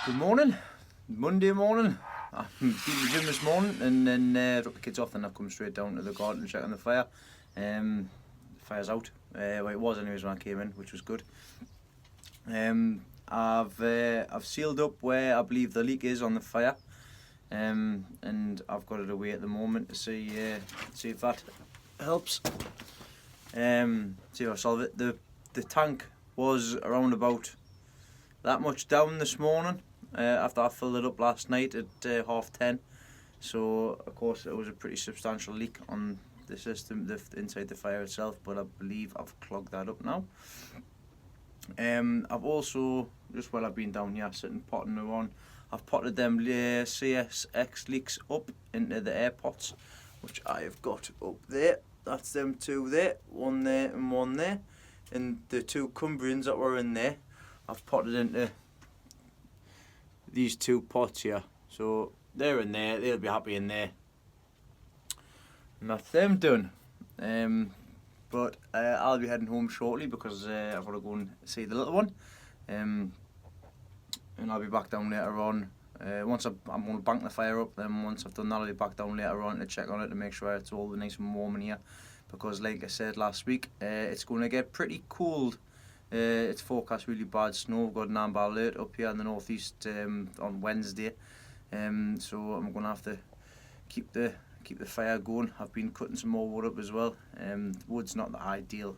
Good morning, Monday morning. I've been to the gym this morning and then dropped the kids off, and I've come straight down to the garden to check on the fire. The fire's out. Well, it was anyways when I came in, which was good. I've sealed up where I believe the leak is on the fire, and I've got it away at the moment to see if that helps. See if I solve it. The tank was around about that much down this morning after I filled it up last night at 10:30. So of course it was a pretty substantial leak on the system, inside the fire itself, but I believe I've clogged that up now. I've also, just while I've been down here sitting potting around, I've potted them CSX leaks up into the air pots, which I have got up there. That's them two there, one there and one there. And the two Cumbrians that were in there, I've potted into these two pots here. So they're in there, they'll be happy in there. And that's them done. But I'll be heading home shortly because I've got to go and see the little one. And I'll be back down later on. Once I'm going to bank the fire up, then once I've done that I'll be back down later on to check on it to make sure it's all nice and warm in here. Because like I said last week, it's going to get pretty cold. It's forecast really bad snow. We've got an amber alert up here in the northeast on Wednesday. So I'm going to have to keep the fire going. I've been cutting some more wood up as well. Wood's not the ideal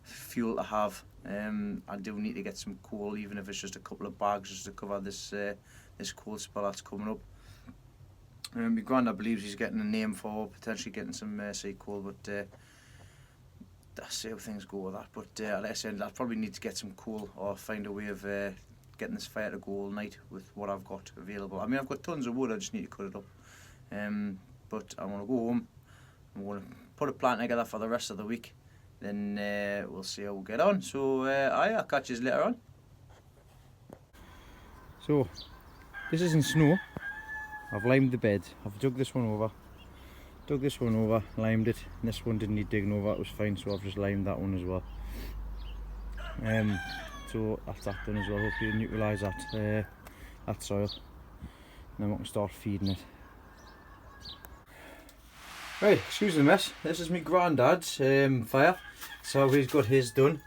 fuel to have. I do need to get some coal, even if it's just a couple of bags, just to cover this cold spell that's coming up. My granddad believes he's getting a name for potentially getting some sea coal, but that's how things go with that. But like I said, I'll probably need to get some coal or find a way of getting this fire to go all night with what I've got available. I mean, I've got tons of wood, I just need to cut it up. But I'm going to go home, I'm going to put a plan together for the rest of the week, then we'll see how we get on. So I'll catch you later on. So this isn't snow. I've limed the bed. I've dug this one over, limed it, and this one didn't need digging over, it was fine, so I've just limed that one as well. So that's that done as well. Hopefully it'll neutralise that soil, and then we can start feeding it. Right, excuse the mess. This is my granddad's fire. So he's got his done.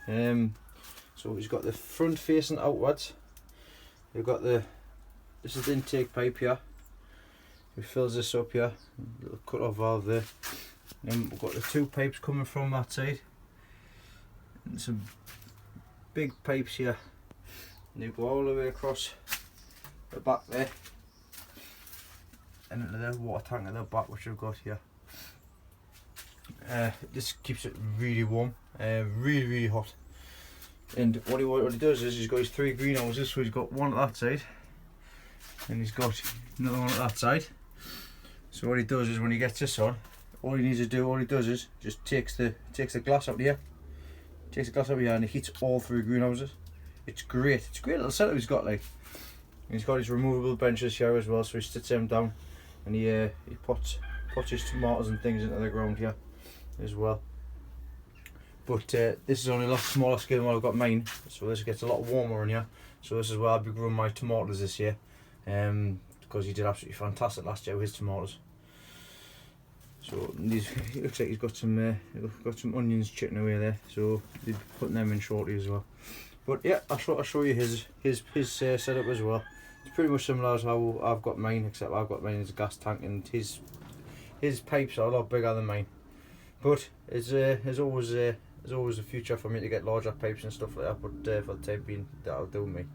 So he's got the front facing outwards. We've got this is the intake pipe here. He fills this up here, little cut off valve there. Then we've got the two pipes coming from that side, and some big pipes here. And they go all the way across the back there, and into the water tank at the back, which we've got here. This keeps it really warm, really hot. And what he does is he's got his three greenhouses, so he's got one at that side, and he's got another one at that side. So what he does is when he gets this on, all he does is just takes the glass out here, and he heats all three greenhouses. It's great. It's a great little setup he's got, like. And he's got his removable benches here as well, so he sits them down, and he puts his tomatoes and things into the ground here as well. But this is only a lot smaller scale than what I've got mine, so this gets a lot warmer in here. So this is where I'll be growing my tomatoes this year, because he did absolutely fantastic last year with his tomatoes. So it looks like he's got some onions chipping away there, so he'll be putting them in shortly as well. But yeah, I'll show you his setup as well. It's pretty much similar as how I've got mine, except I've got mine as a gas tank, and his pipes are a lot bigger than mine. But there's always a future for me to get larger pipes and stuff like that. But for the time being, that'll do me.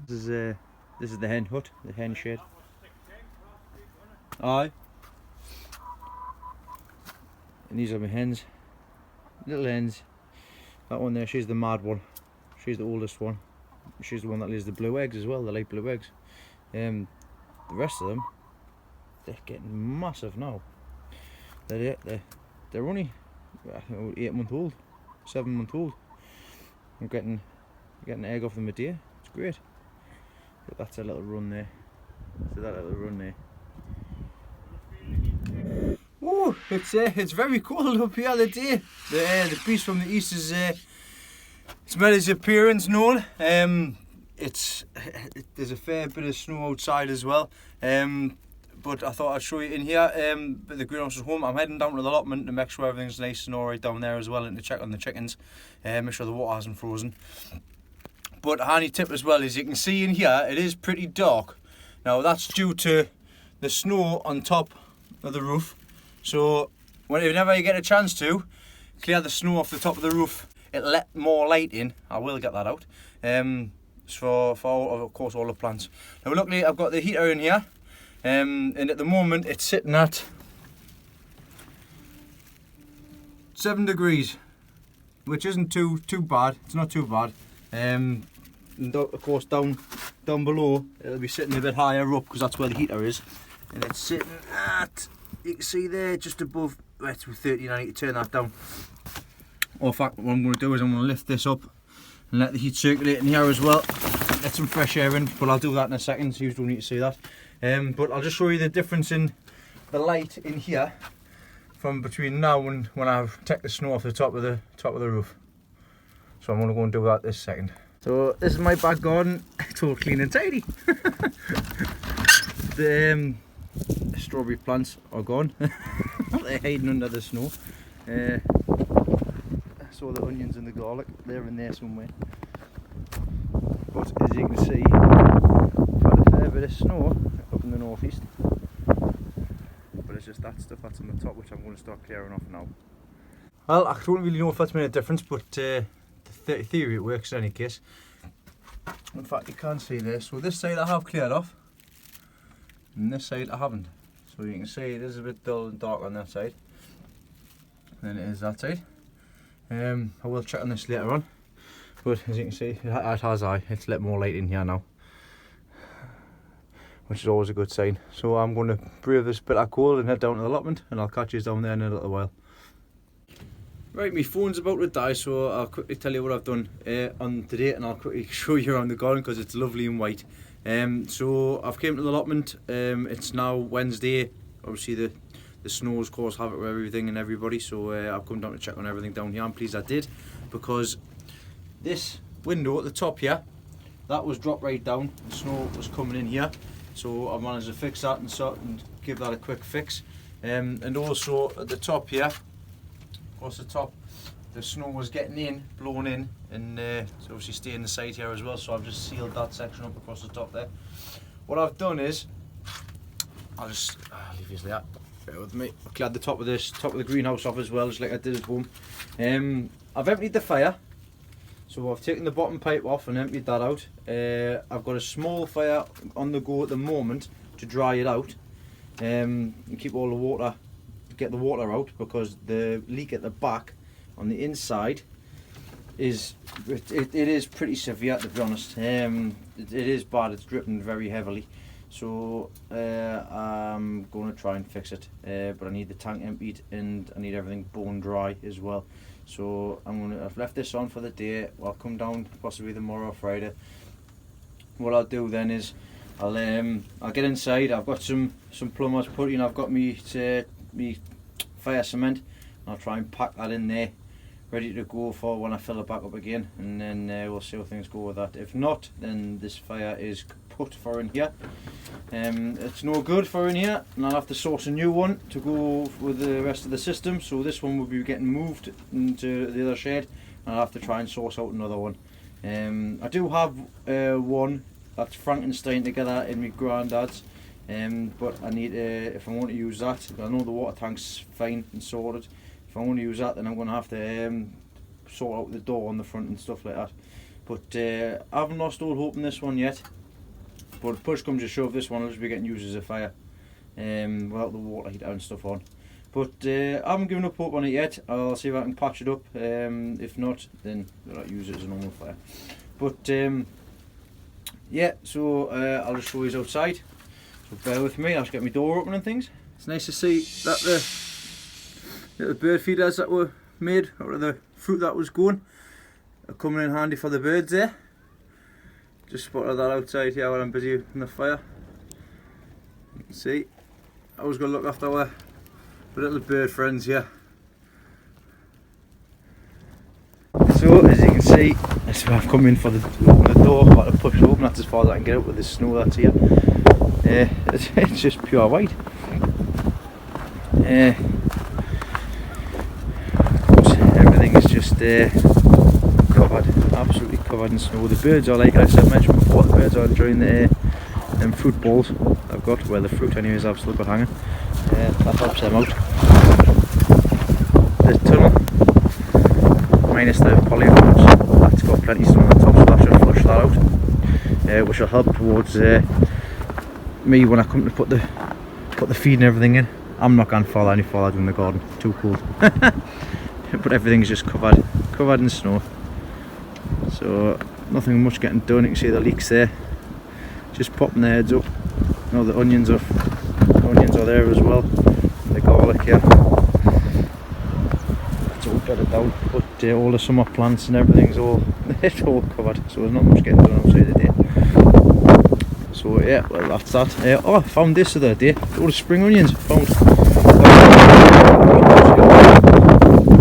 This is the hen hut, the hen shed. Aye. And these are my hens, little hens. That one there, she's the mad one. She's the oldest one. She's the one that lays the blue eggs as well, the light blue eggs. The rest of them, they're getting massive now. They're only 8 months old, 7 months old. I'm getting an egg off them a day. It's great. But that's a little run there. So that little run there. Oh, it's very cold up here today. The breeze from the east is it's made its appearance known. there's a fair bit of snow outside as well. But I thought I'd show you in here. But the greenhouse is home. I'm heading down to the allotment to make sure everything's nice and alright down there as well, and to check on the chickens, make sure the water hasn't frozen. But a handy tip as well is you can see in here it is pretty dark. Now that's due to the snow on top of the roof. So whenever you get a chance to clear the snow off the top of the roof, it'll let more light in. I will get that out. For of course all the plants. Now luckily I've got the heater in here. And at the moment it's sitting at 7 degrees, which isn't too bad. It's not too bad. And of course down below it'll be sitting a bit higher up because that's where the heater is, and it's sitting at, you can see there, just above. It's 13. I need to turn that down. Or in fact, what I'm going to do is I'm going to lift this up and let the heat circulate in here as well. Let some fresh air in, but I'll do that in a second, so you don't need to see that. But I'll just show you the difference in the light in here from between now and when I take the snow off the top of the roof. So I'm going to go and do that this second. So this is my back garden. It's all clean and tidy. The strawberry plants are gone. They're hiding under the snow. So the onions and the garlic, they're in there somewhere. But as you can see, we've had a fair bit of snow up in the northeast. But it's just that stuff that's on the top which I'm going to start clearing off now. Well, I don't really know if that's made a difference, but the theory it works in any case. In fact, you can see this. So this side I have cleared off, and this side I haven't. So you can see it is a bit dull and dark on that side, and it is that side. I will check on this later on, but as you can see, it has it's let more light in here now, which is always a good sign. So I'm going to brave this bit of cold and head down to the allotment, and I'll catch you down there in a little while. Right, my phone's about to die, so I'll quickly tell you what I've done on today, and I'll quickly show you around the garden because it's lovely and white. So I've came to the allotment. It's now Wednesday. Obviously the snow's caused havoc with everything and everybody, so I've come down to check on everything down here. I'm pleased I did, because this window at the top here, that was dropped right down. The snow was coming in here, so I managed to fix that and give that a quick fix. And also at the top here, across the top, the snow was getting in, blown in, and it's obviously staying the side here as well, so I've just sealed that section up across the top there. What I've done is, I'll leave this there, bear with me. I've cleared the top of the greenhouse off as well, just like I did at home. I've emptied the fire, so I've taken the bottom pipe off and emptied that out. I've got a small fire on the go at the moment to dry it out, and keep all the water, get the water out, because the leak at the back on the inside is it is pretty severe, to be honest. It is bad. It's dripping very heavily, so I'm going to try and fix it, but I need the tank emptied and I need everything bone dry as well. So I've left this on for the day. I'll come down possibly tomorrow or Friday. What I'll do then is I'll get inside. I've got some plumbers putty, and I've got me fire cement. I'll try and pack that in there, ready to go for when I fill it back up again, and then we'll see how things go with that. If not, then this fire is put for in here. It's no good for in here, and I'll have to source a new one to go with the rest of the system. So this one will be getting moved into the other shed, and I'll have to try and source out another one. I do have one that's Frankenstein together in my granddad's, but I need if I want to use that, I know the water tank's fine and sorted. If I want to use that, then I'm going to have to sort out the door on the front and stuff like that. But I haven't lost all hope in this one yet. But if push comes to shove, this one will just be getting used as a fire, without the water heater and stuff on. But I haven't given up hope on it yet. I'll see if I can patch it up. If not, then I'll use it as a normal fire. But yeah, so I'll just show you outside. So bear with me. I'll just get my door open and things. It's nice to see that the little bird feeders that were made out of the fruit that was going are coming in handy for the birds there. Just spotted that outside here while I'm busy in the fire. You can see, I was going to look after our little bird friends here. So as you can see, So I've come in for the open the door, I've got to push it open, that's as far as I can get out with the snow that's here. It's just pure white. Everything is just covered, absolutely covered in snow. The birds are, like I said, mentioned before, the birds are enjoying the them fruit balls I've got, well the fruit anyways I've still got hanging. That helps them out. The tunnel, minus the polygons, that's got plenty of snow on the top, so that should flush that out, which will help towards me when I come to put the feed and everything in. I'm not going far any farther in the garden, too cold. But everything's just covered in snow, so nothing much getting done. You can see the leaks there, just popping their heads up. Now the onions are there as well, the garlic here. It's all bedded down, but all the summer plants and everything's all it's all covered, so there's not much getting done outside today. So yeah, well that's that. Oh, I found this the other day, all the spring onions. Found.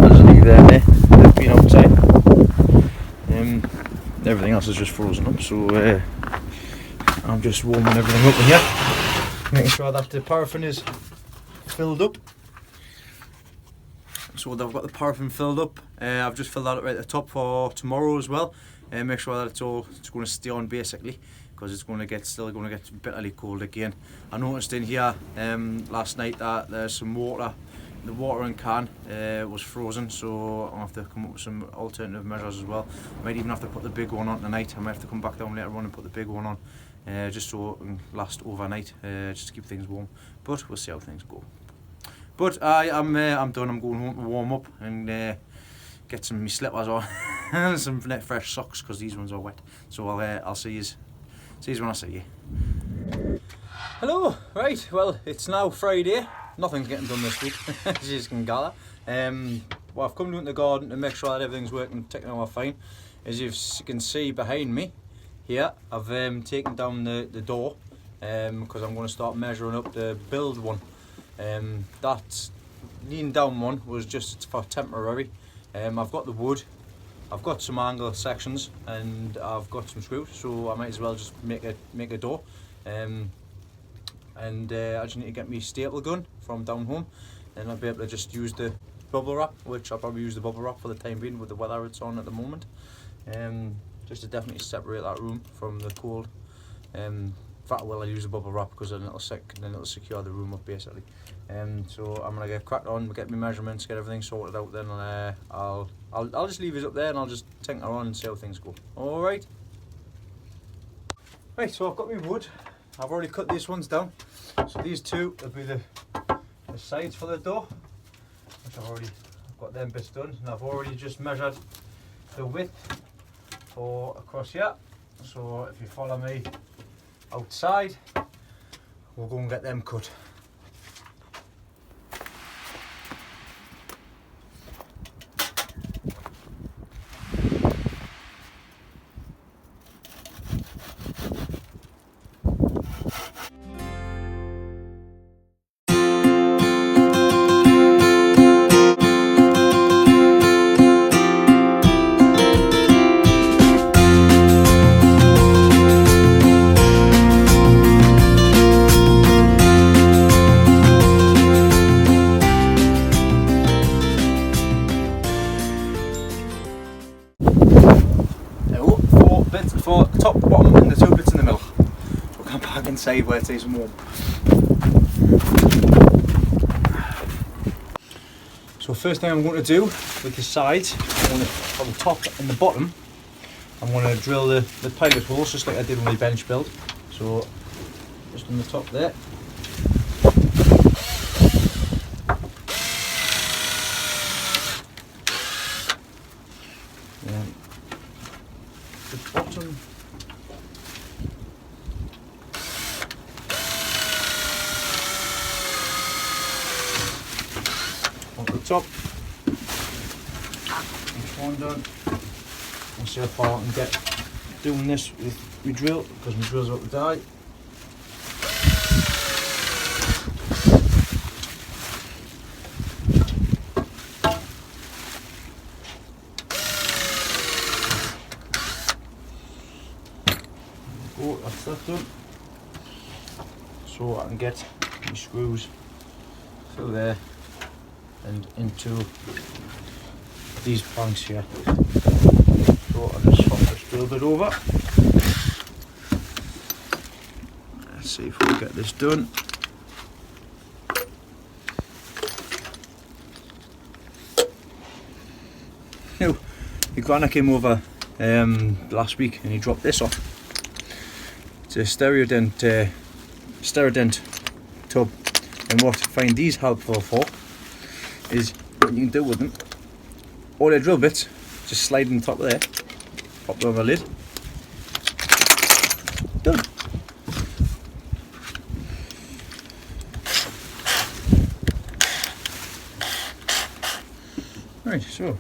There's a leaf there, they've been outside. Everything else is just frozen up, so I'm just warming everything up in here, making sure that the paraffin is filled up. So I've got the paraffin filled up. I've just filled that up right at the top for tomorrow as well. Make sure that it's going to stay on basically, because it's still going to get bitterly cold again. I noticed in here last night that there's some water. The watering can was frozen, so I'll have to come up with some alternative measures as well. I might even have to put the big one on tonight. I might have to come back down later on and put the big one on, just so it can last overnight, just to keep things warm. But we'll see how things go. But I'm done. I'm going home to warm up and get some of my slippers on and some fresh socks, because these ones are wet. So I'll see you when I see you. Hello, right, well it's now Friday. Nothing's getting done this week, as you can gather. Well, I've come down to the garden to make sure that everything's working, ticking over fine. As you can see behind me here, I've taken down the door, because I'm going to start measuring up the build one. That lean down one was just for temporary. I've got the wood, I've got some angle sections, and I've got some screws, so I might as well just make a door. I just need to get my staple gun from down home, and I'll be able to just use the bubble wrap, which I'll probably use the bubble wrap for the time being with the weather it's on at the moment, just to definitely separate that room from the cold. In fact, I'll use the bubble wrap because then it'll secure the room up basically. So I'm gonna get cracked on, get my measurements, get everything sorted out. Then I'll just leave it up there and I'll just tinker on and see how things go. All right. Right. So I've got my wood. I've already cut these ones down. So these two will be the sides for the door, which I've got them bits done, and I've already just measured the width for across here. So if you follow me outside, we'll go and get them cut. For top, bottom and the two bits in the middle. So we'll come back inside where it's nice and warm. So first thing I'm going to do with the sides, for the top and the bottom, I'm going to drill the pilot holes just like I did with my bench build. So just on the top there. The bottom on the top, each one done. I'll see how far I can get doing this with my drill, because my drill's about to die. So that's that done. So I can get my screws through there and into these planks here. So I'll just swap this drill bit over. Let's see if we can get this done. Now, your granddad came over last week and he dropped this off. It's a stereodent tub, and what I find these helpful for is what you can do with them. All the drill bits just slide on the top of there, pop them over the lid, done. Right, so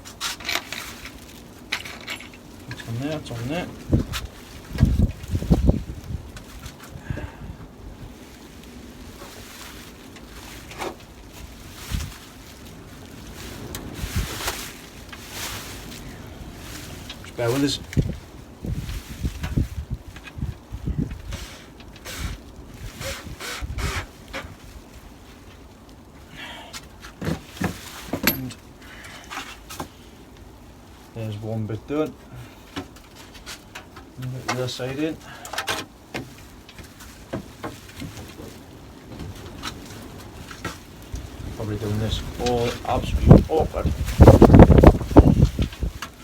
it's on there, it's on there. Just bear with us. And there's one bit done. Get the other side in. Probably doing this all absolutely awkward.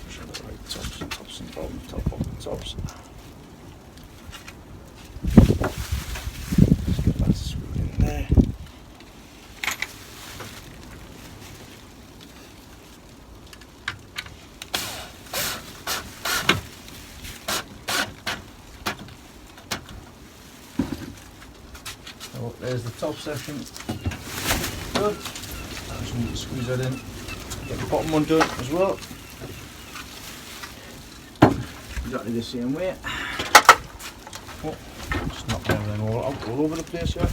Show the right tops and bottom, bottom, tops. Just get that screwed in there. So there's the top section done. I just need to squeeze that in. Get the bottom one done as well. Exactly the same way. Oh, just knock everything all over the place here.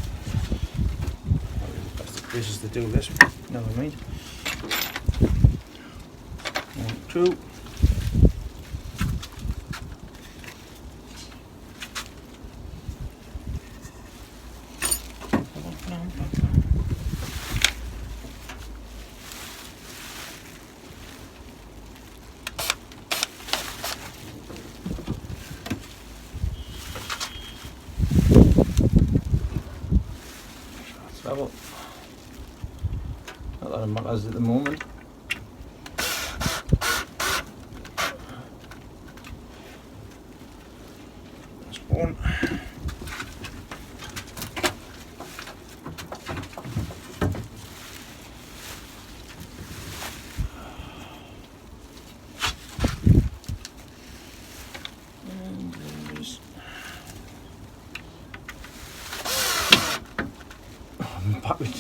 Probably the best of places to do this. Never mind. 1, 2. Level. Not that it matters at the moment. That's one. And there's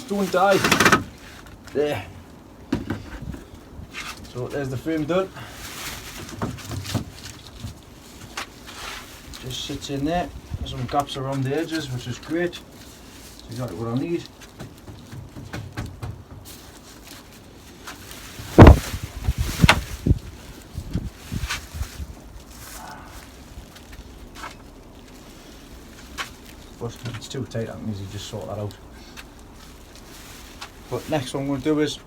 don't die. There. So there's the frame done. Just sits in there. There's some gaps around the edges, which is great. That's exactly what I need. But if it's too tight, I can easily just sort that out. But next one we'll do is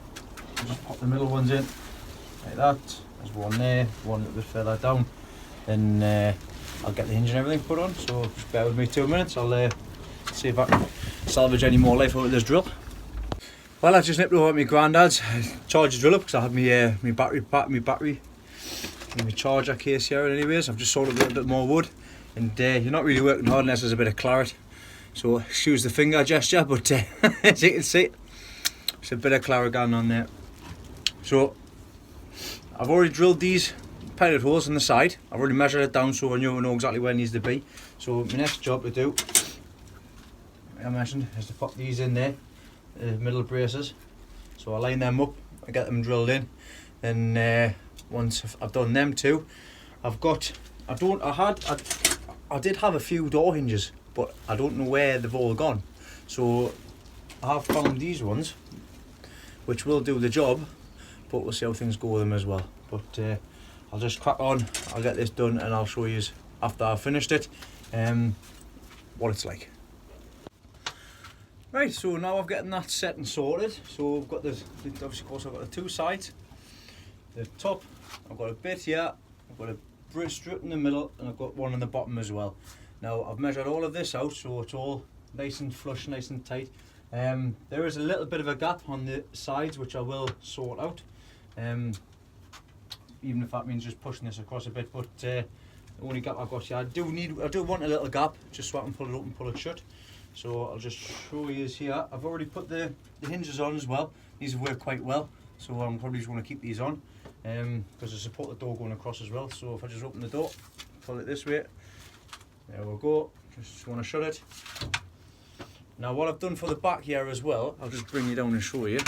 just pop the middle ones in like that. There's one there, one that will fill that down. Then I'll get the hinge and everything put on. So just bear with me 2 minutes. I'll see if I can salvage any more life out of this drill. Well, I just nipped over at my granddad's. I charged the drill up because I had my battery and my charger case here. Anyways, I've just sorted a little bit more wood, and you're not really working hard unless there's a bit of claret. So excuse the finger gesture, but as you can see, there's a bit of claret going on there. So I've already drilled these pilot holes on the side. I've already measured it down so I know exactly where it needs to be. So my next job to do, I mentioned, is to pop these in there, the middle braces. So I line them up, I get them drilled in, and once I've done them two, I did have a few door hinges, but I don't know where they've all gone. So I have found these ones, which will do the job, but we'll see how things go with them as well. But I'll just crack on, I'll get this done, and I'll show you after I've finished it what it's like. Right, so now I've gotten that set and sorted. So I've got obviously of course I've got the two sides. The top, I've got a bit here, I've got a bridge strip in the middle, and I've got one in the bottom as well. Now I've measured all of this out, so it's all nice and flush, nice and tight. There is a little bit of a gap on the sides which I will sort out, even if that means just pushing this across a bit. But the only gap I've got here, I do want a little gap just so I can pull it open, pull it shut. So I'll just show you here. I've already put the hinges on as well. These have worked quite well, so I'm probably just going to keep these on because they support the door going across as well. So if I just open the door, pull it this way, there we go. Just want to shut it. Now what I've done for the back here as well, I'll just bring you down and show you.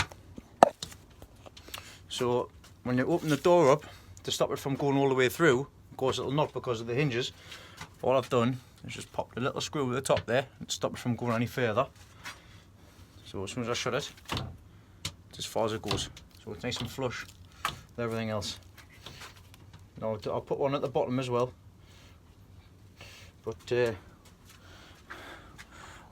So when you open the door up, to stop it from going all the way through, of course it'll not because of the hinges, all I've done is just popped a little screw at the top there and stop it from going any further. So as soon as I shut it, it's as far as it goes. So it's nice and flush with everything else. Now I'll put one at the bottom as well. But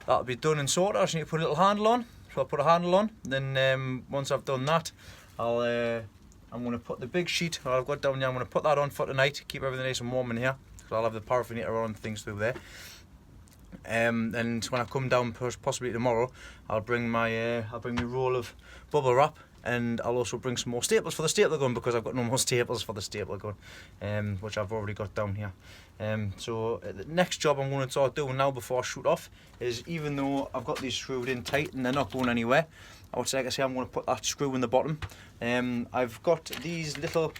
that'll be done and sorted. I just need to put a little handle on. So I'll put a handle on. Then once I've done that, I'm going to put the big sheet I've got down here. I'm going to put that on for tonight. Keep everything nice and warm in here. So I'll have the paraffinator on, things through there. And when I come down, possibly tomorrow, I'll bring my roll of bubble wrap, and I'll also bring some more staples for the stapler gun because I've got no more staples for the stapler gun, which I've already got down here. So the next job I'm going to start doing now before I shoot off is, even though I've got these screwed in tight and they're not going anywhere, I would say, like I say, I'm going to put that screw in the bottom. I've got these little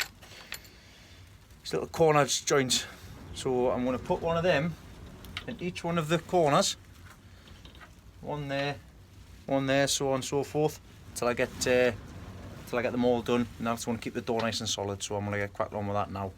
corner joints, so I'm going to put one of them in each one of the corners. One there, so on and so forth, till I get them all done. And that's going to keep the door nice and solid. So I'm going to get cracking on with that now.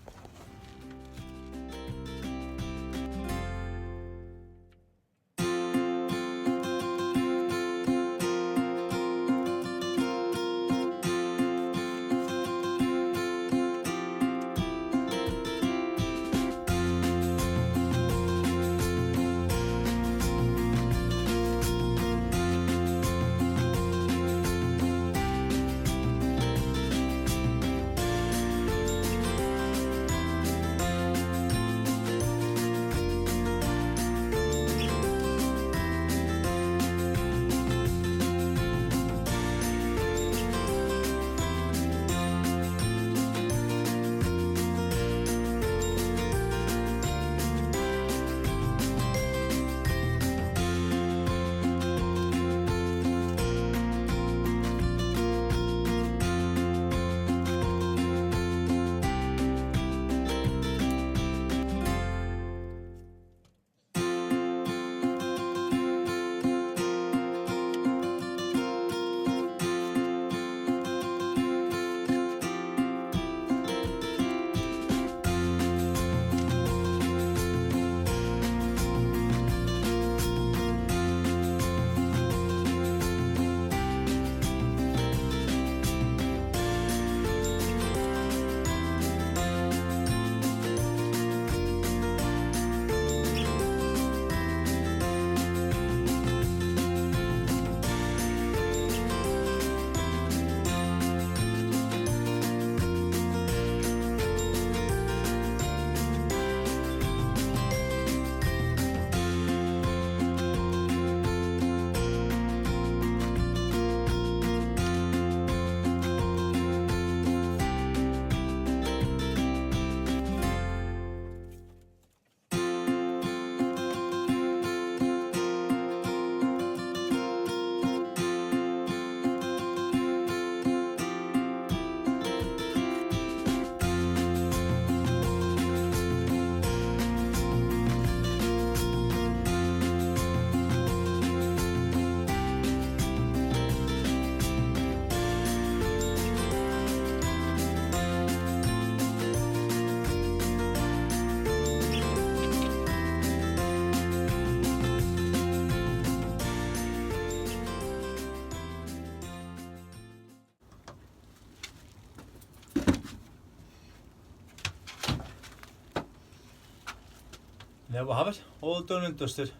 There we have it, all done and dusted.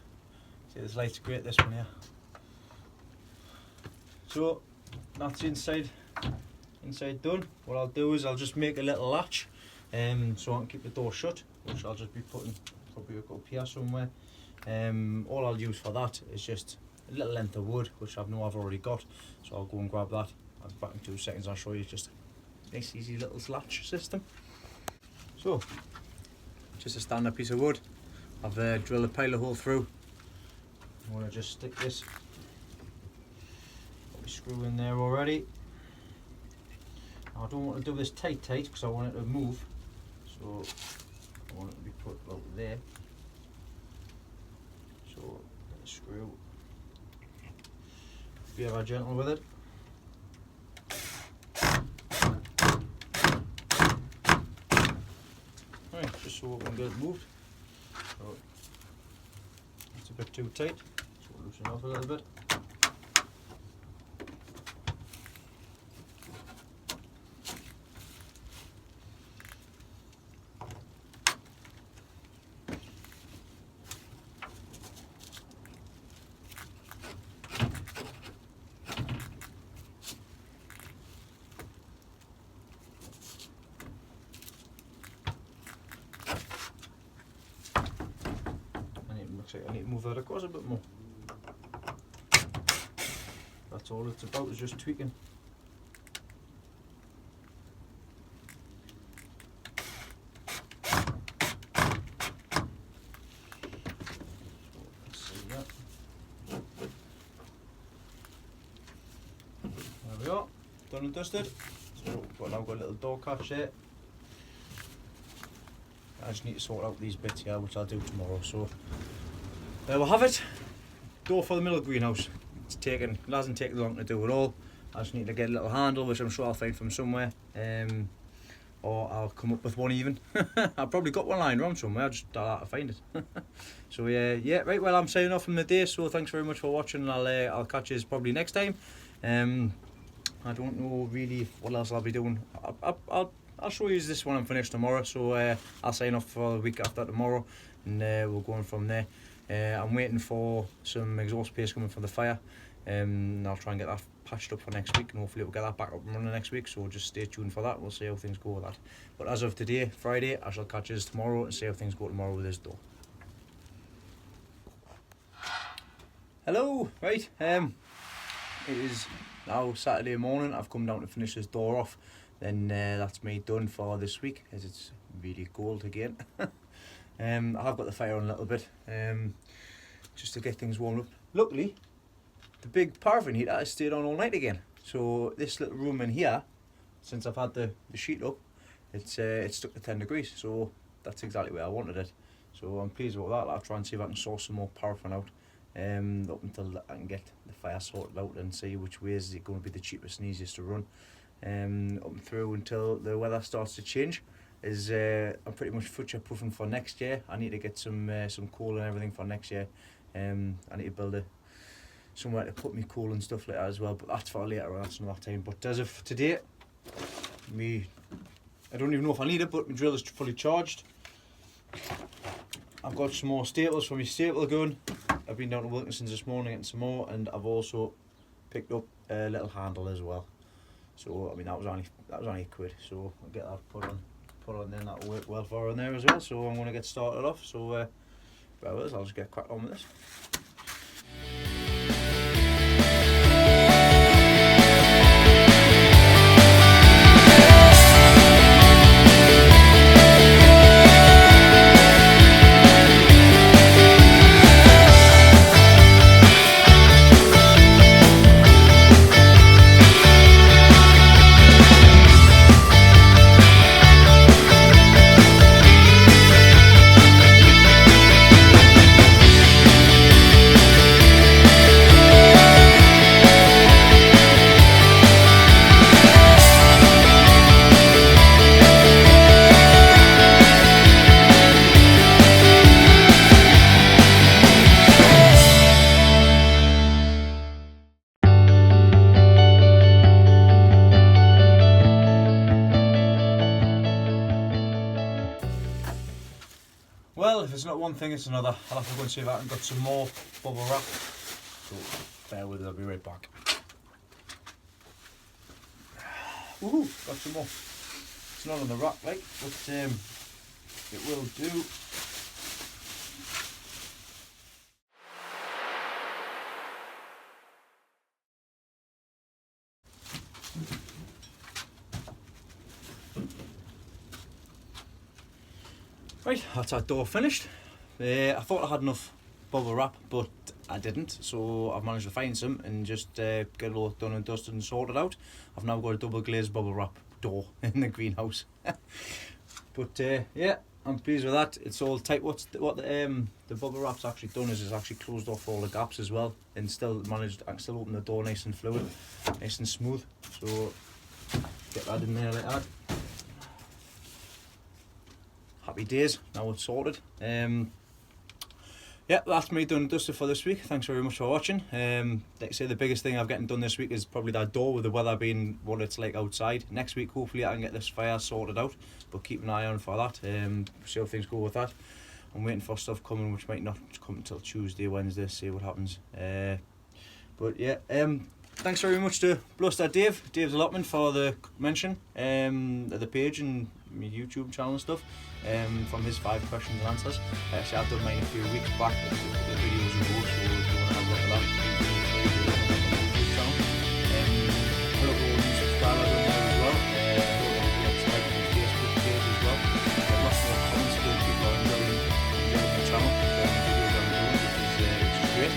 See, this light's great, this one here. So that's inside done. What I'll do is I'll just make a little latch so I can keep the door shut, which I'll just be putting probably up here somewhere. All I'll use for that is just a little length of wood, which I've already got, so I'll go and grab that. I'll be back in 2 seconds. I'll show you just a nice easy little latch system. So just a standard piece of wood. I've drilled a pilot hole through. I'm going to just stick this screw in there already. Now, I don't want to do this tight because I want it to move, so I want it to be put about there. So get the screw, be ever gentle with it. Right, just so it won't get moved. So it's a bit too tight, so we'll loosen off a little bit. I need to move that across a bit more. That's all it's about, is just tweaking. Let's see that. There we are, done and dusted. So we've now got a little door catch there. I just need to sort out these bits here, which I'll do tomorrow. So there we'll have it. Door for the middle greenhouse. It hasn't taken long to do at all. I just need to get a little handle, which I'm sure I'll find from somewhere, or I'll come up with one even. I've probably got one lying around somewhere. I'll have to find it. So yeah, right. Well, I'm signing off from the day. So thanks very much for watching. I'll catch you probably next time. I don't know really what else I'll be doing. I'll show you this one I'm finished tomorrow. So I'll sign off for the week after tomorrow, and we'll go on from there. I'm waiting for some exhaust paste coming from the fire. I'll try and get that patched up for next week, and hopefully we'll get that back up and running next week, so just stay tuned for that. We'll see how things go with that. But as of today, Friday, I shall catch you tomorrow and see how things go tomorrow with this door. Hello, right, it is now Saturday morning. I've come down to finish this door off, then that's me done for this week, as it's really cold again. I have got the fire on a little bit, just to get things warmed up. Luckily, the big paraffin heater has stayed on all night again. So this little room in here, since I've had the sheet up, it's stuck to 10 degrees. So that's exactly where I wanted it. So I'm pleased about that. I'll try and see if I can source some more paraffin out, up until I can get the fire sorted out and see which way is it going to be the cheapest and easiest to run, up through until the weather starts to change. I'm pretty much future proofing for next year. I need to get some coal and everything for next year. I need to build somewhere to put me coal and stuff like that as well, but that's for later. That's another time. But as of today, I don't even know if I need it, but my drill is fully charged. I've got some more staples for my staple gun. I've been down to Wilkinson's this morning getting some more, and I've also picked up a little handle as well. So I mean that was only £1, so I'll get that put on then. That'll work well for her in there as well. So I'm going to get started off. So I'll just get cracked on with this. Well, if it's not one thing, it's another. I'll have to go and see if I can get some more bubble wrap. So bear with it, I'll be right back. Ooh, got some more. It's not on the rack, like, but it will do. Right, that's our door finished. I thought I had enough bubble wrap, but I didn't, so I've managed to find some and just get it all done and dusted and sorted out. I've now got a double glazed bubble wrap door in the greenhouse. But yeah, I'm pleased with that. It's all tight. What the bubble wrap's actually done is it's actually closed off all the gaps as well, and still managed. I can still open the door nice and fluid, nice and smooth. So get that in there like that. Happy days. Now it's sorted. Yeah, that's me done and dusted for this week. Thanks very much for watching. Like I say, the biggest thing I've getting done this week is probably that door, with the weather being what it's like outside. Next week, hopefully, I can get this fire sorted out, but keep an eye on for that. See how things go with that. I'm waiting for stuff coming, which might not come until Tuesday, Wednesday. See what happens. But yeah, thanks very much to Bluster Dave's Allotment for the mention at the page and my YouTube channel and stuff. From his 5 questions and answers. Actually, I've done mine a few weeks back, a couple of videos ago, so if you want to have a look at that, YouTube channel. A lot of new subscribers on there as well. Like my Facebook page as well. Lots of comments from people are enjoying the channel, the videos I'm doing, which is great.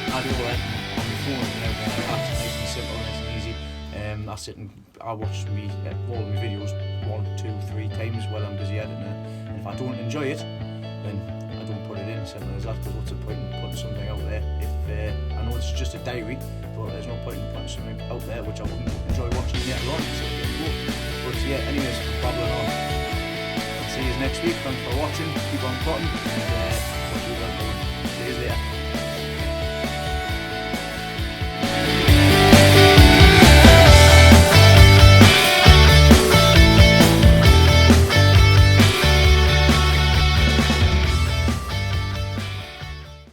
I do all that on my phone and everything like that. Nice and simple, nice and easy. I sit and I watch all of my videos 1, 2, 3 times while I'm busy editing it, and if I don't enjoy it, then I don't put it in. Simple as that. Because what's the point in putting something out there if I know it's just a diary, but there's no point in putting something out there which I wouldn't enjoy watching later on. So but yeah, anyways, babbling on. I'll see you next week. Thanks for watching. Keep on plotting, and watch you guys doing. See you later.